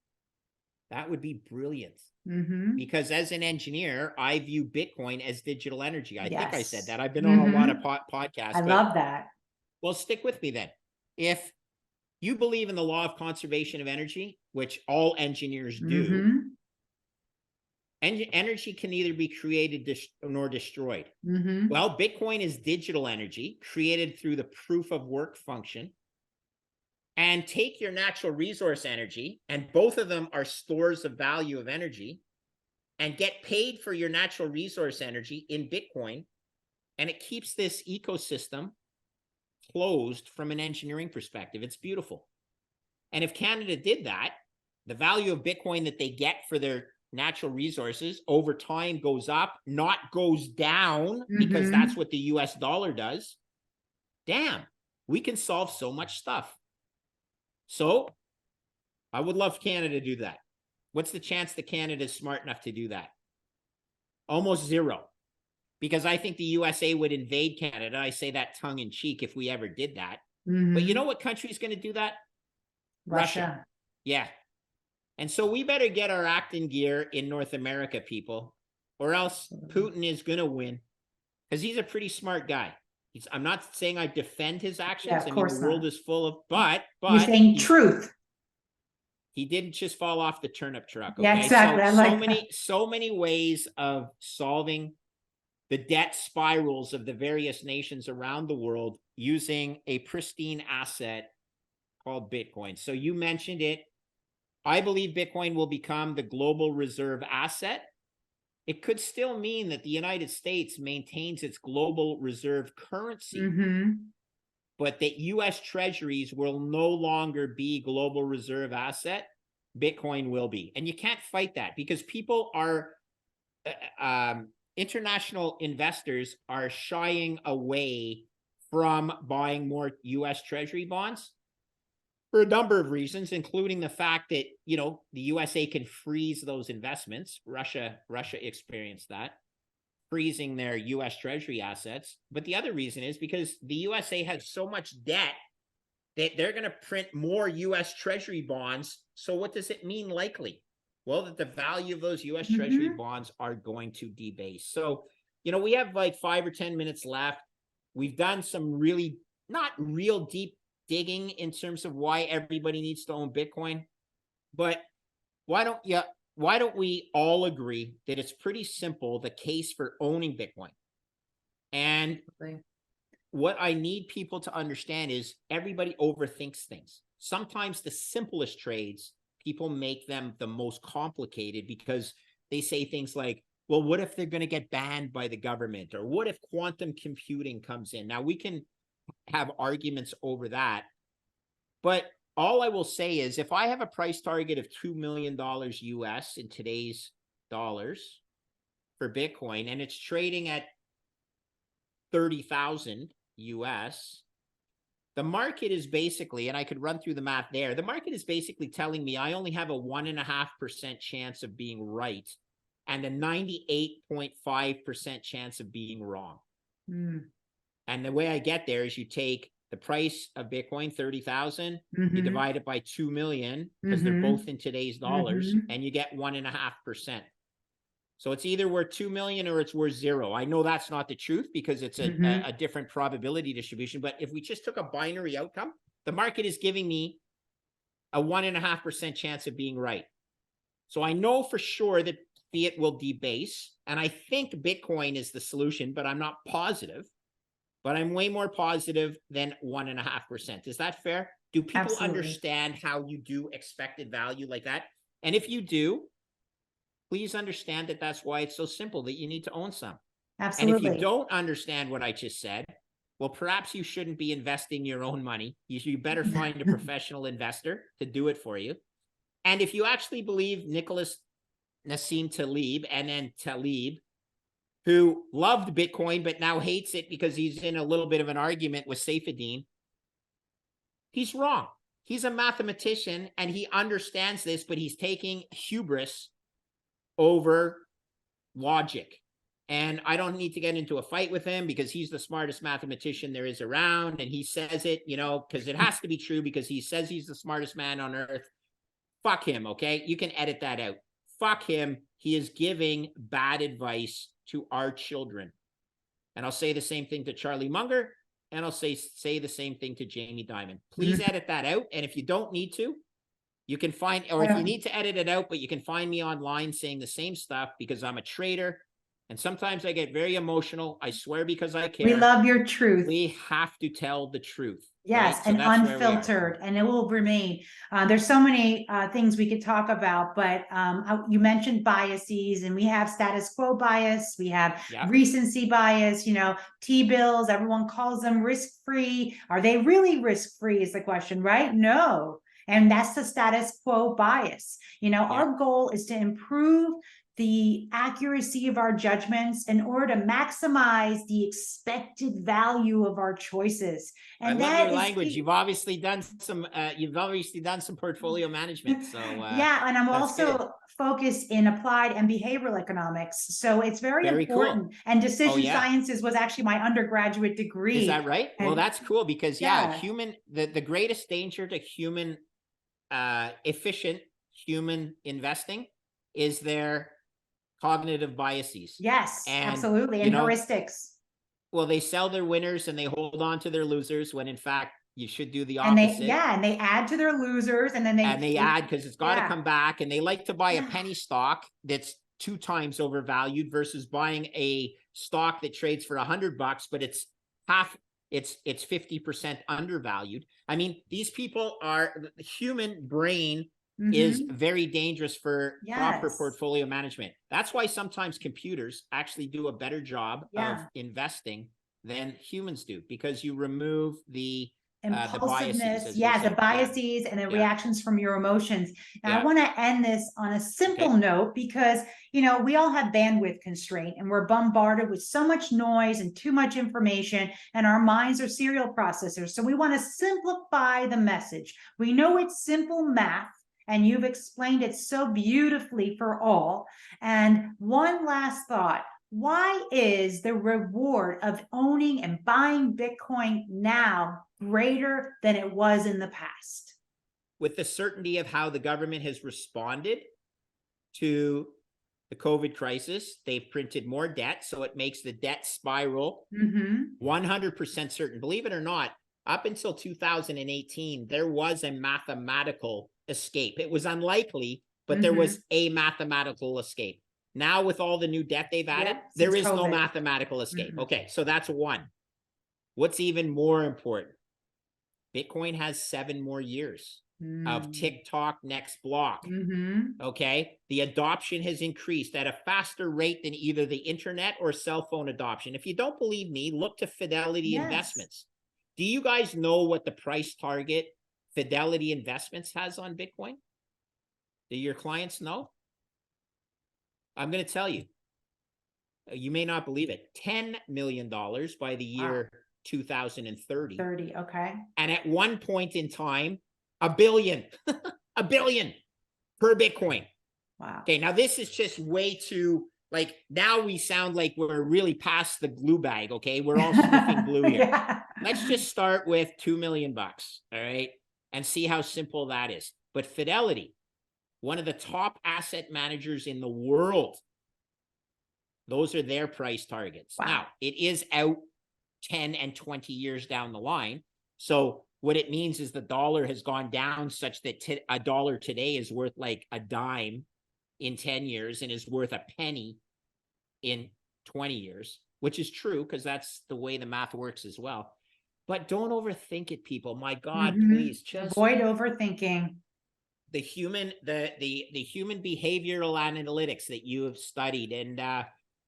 That would be brilliant. Because as an engineer, I view Bitcoin as digital energy. I think I said that. I've been on a lot of podcasts. I love that. Well, stick with me then. If you believe in the law of conservation of energy, which all engineers do, energy can neither be created nor destroyed. Well, Bitcoin is digital energy created through the proof of work function. And take your natural resource energy, and both of them are stores of value of energy, and get paid for your natural resource energy in Bitcoin. And it keeps this ecosystem closed from an engineering perspective. It's beautiful. And if Canada did that, the value of Bitcoin that they get for their natural resources over time goes up, not goes down, because that's what the US dollar does. Damn, we can solve so much stuff. So I would love Canada to do that. What's the chance that Canada is smart enough to do that? Almost zero. Because I think the USA would invade Canada. I say that tongue in cheek if we ever did that. But you know what country is going to do that? Russia. Yeah. And so we better get our act in gear in North America, people, or else Putin is going to win, because he's a pretty smart guy. I'm not saying I defend his actions. Yeah, the world is full of, but you're saying truth. He didn't just fall off the turnip truck. Okay? Yeah, exactly. So many ways of solving the debt spirals of the various nations around the world using a pristine asset called Bitcoin. So you mentioned it. I believe Bitcoin will become the global reserve asset. It could still mean that the United States maintains its global reserve currency, but that US treasuries will no longer be global reserve asset. Bitcoin will be. And you can't fight that, because people are, international investors are shying away from buying more US treasury bonds for a number of reasons, including the fact that, the USA can freeze those investments. Russia experienced that, freezing their US treasury assets. But the other reason is because the USA has so much debt that they're going to print more US treasury bonds. So what does it mean likely? Well, that the value of those US treasury bonds are going to debase. So, we have like 5 or 10 minutes left. We've done some really not real deep digging in terms of why everybody needs to own Bitcoin. But why don't we all agree that it's pretty simple, the case for owning Bitcoin? And what I need people to understand is everybody overthinks things. Sometimes the simplest trades, people make them the most complicated because they say things like, well, what if they're going to get banned by the government? Or what if quantum computing comes in? Now, we can have arguments over that. But all I will say is if I have a price target of $2 million US in today's dollars for Bitcoin, and it's trading at 30,000 US, the market is basically, and I could run through the math there, the market is basically telling me I only have a 1.5% chance of being right and a 98.5% chance of being wrong. And the way I get there is you take the price of Bitcoin, 30,000, you divide it by 2 million, because they're both in today's dollars, and you get 1.5%. So it's either worth 2 million or it's worth 0. I know that's not the truth because it's a different probability distribution. But if we just took a binary outcome, the market is giving me a 1.5% chance of being right. So I know for sure that fiat will debase. And I think Bitcoin is the solution, but I'm not positive. But I'm way more positive than 1.5%. Is that fair? Do people understand how you do expected value like that? And if you do, please understand that that's why it's so simple, that you need to own some. Absolutely. And if you don't understand what I just said, well, perhaps you shouldn't be investing your own money. You better find a professional investor to do it for you. And if you actually believe Nicholas Nassim Taleb, and then Taleb, who loved Bitcoin but now hates it because he's in a little bit of an argument with Saifedean, he's wrong. He's a mathematician and he understands this, but he's taking hubris over logic. And I don't need to get into a fight with him because he's the smartest mathematician there is around. And he says it, you know, because it has to be true because he says he's the smartest man on earth. Fuck him, okay? You can edit that out. Fuck him. He is giving bad advice to our children. And I'll say the same thing to Charlie Munger, and I'll say the same thing to Jamie Dimon. Please edit that out. And if you don't need to, you can find, or if you need to edit it out, but you can find me online saying the same stuff because I'm a trader. And sometimes I get very emotional. I swear, because I care. We love your truth. We have to tell the truth. Yes, right? So and unfiltered, and it will remain. There's so many things we could talk about, but you mentioned biases, and we have status quo bias, we have recency bias, you know, T-bills, everyone calls them risk-free. Are they really risk-free is the question, right? No. And that's the status quo bias. You know, our goal is to improve the accuracy of our judgments in order to maximize the expected value of our choices. And I love your language. You've obviously done some portfolio management. So yeah, and I'm also focused in applied and behavioral economics. So it's very important. Cool. And decision sciences was actually my undergraduate degree. Is that right? And, well, that's cool because the greatest danger to human efficient human investing is their cognitive biases. Yes, absolutely. And heuristics. Well, they sell their winners and they hold on to their losers when in fact you should do the opposite. And they add to their losers, and then they add because it's got to come back, and they like to buy a penny stock that's 2 times overvalued versus buying a stock that trades for $100, but it's 50% undervalued. I mean, these people are, the human brain is very dangerous for proper portfolio management. That's why sometimes computers actually do a better job of investing than humans do, because you remove the impulsiveness, the biases and the reactions from your emotions. Now, I want to end this on a simple note because, you know, we all have bandwidth constraint and we're bombarded with so much noise and too much information, and our minds are serial processors. So we want to simplify the message. We know it's simple math, and you've explained it so beautifully for all. And one last thought. Why is the reward of owning and buying Bitcoin now greater than it was in the past? With the certainty of how the government has responded to the COVID crisis, they've printed more debt, so it makes the debt spiral 100% certain. Believe it or not, up until 2018, there was a mathematical escape. It was unlikely, but there was a mathematical escape. Now with all the new debt they've added, Yep, there since is no COVID. mathematical escape. Mhm. Okay, so that's one. What's even more important? Bitcoin has 7 more years of TikTok next block. Okay. The adoption has increased at a faster rate than either the internet or cell phone adoption. If you don't believe me, look to Fidelity Yes. Investments. Do you guys know what the price target Fidelity Investments has on Bitcoin? Do your clients know? I'm going to tell you. You may not believe it. $10 million by the year 2030. 30, okay. And at one point in time, $1 billion, $1 billion per Bitcoin. Wow. Okay, now this is just way too, like, now we sound like we're really past the glue bag, okay? We're all sniffing glue here. Yeah. Let's just start with $2 million, all right? And see how simple that is. But Fidelity, one of the top asset managers in the world, those are their price targets. Wow. Now, it is out 10 and 20 years down the line. So what it means is the dollar has gone down such that a dollar today is worth like a dime in 10 years and is worth a penny in 20 years, which is true because that's the way the math works as well. But don't overthink it, people. My God, please just avoid overthinking. the human behavioral analytics that you have studied. And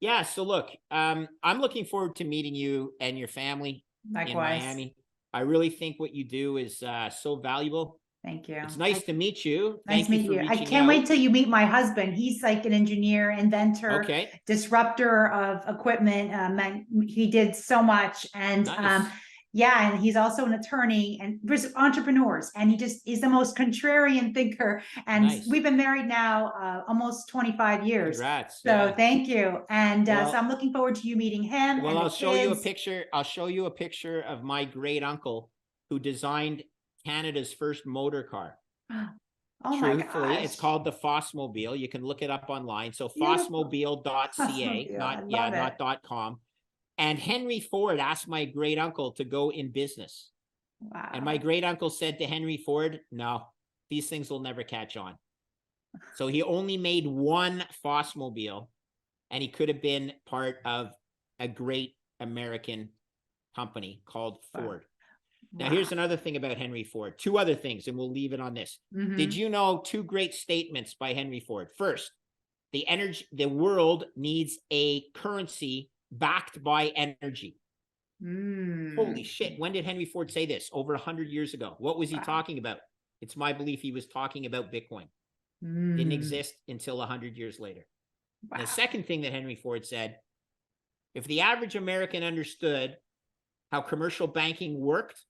yeah, so look, I'm looking forward to meeting you and your family in Miami. I really think what you do is so valuable. Thank you. It's nice to meet you. Nice Thank you meeting for you. I reaching can't out. wait till you meet my husband. He's like an engineer, inventor, Okay. disruptor of equipment. He did so much. And Nice. yeah, and he's also an attorney and entrepreneurs. And he just is the most contrarian thinker. And Nice. we've been married now almost 25 years. Congrats. So Yeah. thank you. And Well, so I'm looking forward to you meeting him. Well, and I'll show you a kids. picture. I'll show you a picture of my great uncle who designed Canada's first motor car. Oh Truthfully, my gosh. it's called the Fossmobile. You can look it up online. So Beautiful. fossmobile.ca, not .com. And Henry Ford asked my great uncle to go in business. Wow. And my great uncle said to Henry Ford, no, these things will never catch on. So he only made one Fossmobile, and he could have been part of a great American company called Ford. Now, here's another thing about Henry Ford. 2 other things, and we'll leave it on this. Did you know 2 great statements by Henry Ford? First, the world needs a currency backed by energy. Holy shit. When did Henry Ford say this? Over 100 years ago. What was he talking about? It's my belief he was talking about Bitcoin. Didn't exist until 100 years later. The second thing that Henry Ford said, if the average American understood how commercial banking worked,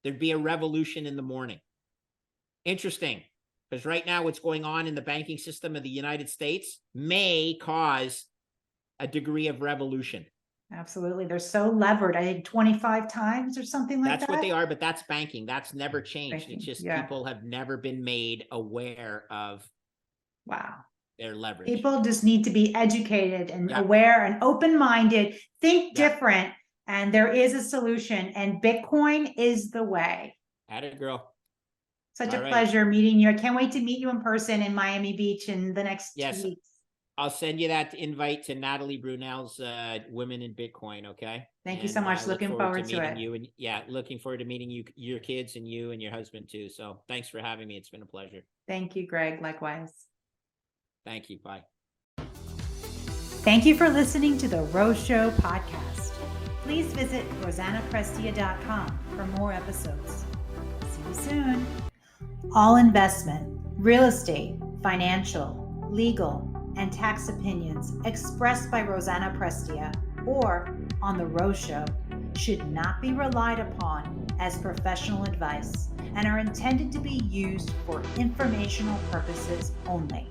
there'd be a revolution in the morning. Interesting, because right now what's going on in the banking system of the United States may cause a degree of revolution. Absolutely. They're so levered. I think 25 times or something like that. That's what they are, but that's banking. That's never changed. Banking, It's just yeah. people have never been made aware of their leverage. People just need to be educated and aware and open-minded, think different, and there is a solution, and Bitcoin is the way. Atta girl. Such a pleasure meeting you. I can't wait to meet you in person in Miami Beach in the next 2 weeks. I'll send you that invite to Natalie Brunel's Women in Bitcoin, okay? Thank you so much. Looking forward to it. You and looking forward to meeting you, your kids, and you and your husband too. So thanks for having me. It's been a pleasure. Thank you, Greg. Likewise. Thank you. Bye. Thank you for listening to the Rose Show podcast. Please visit rosannaprestia.com for more episodes. See you soon. All investment, real estate, financial, legal, and tax opinions expressed by Rosanna Prestia or on The Rose Show should not be relied upon as professional advice and are intended to be used for informational purposes only.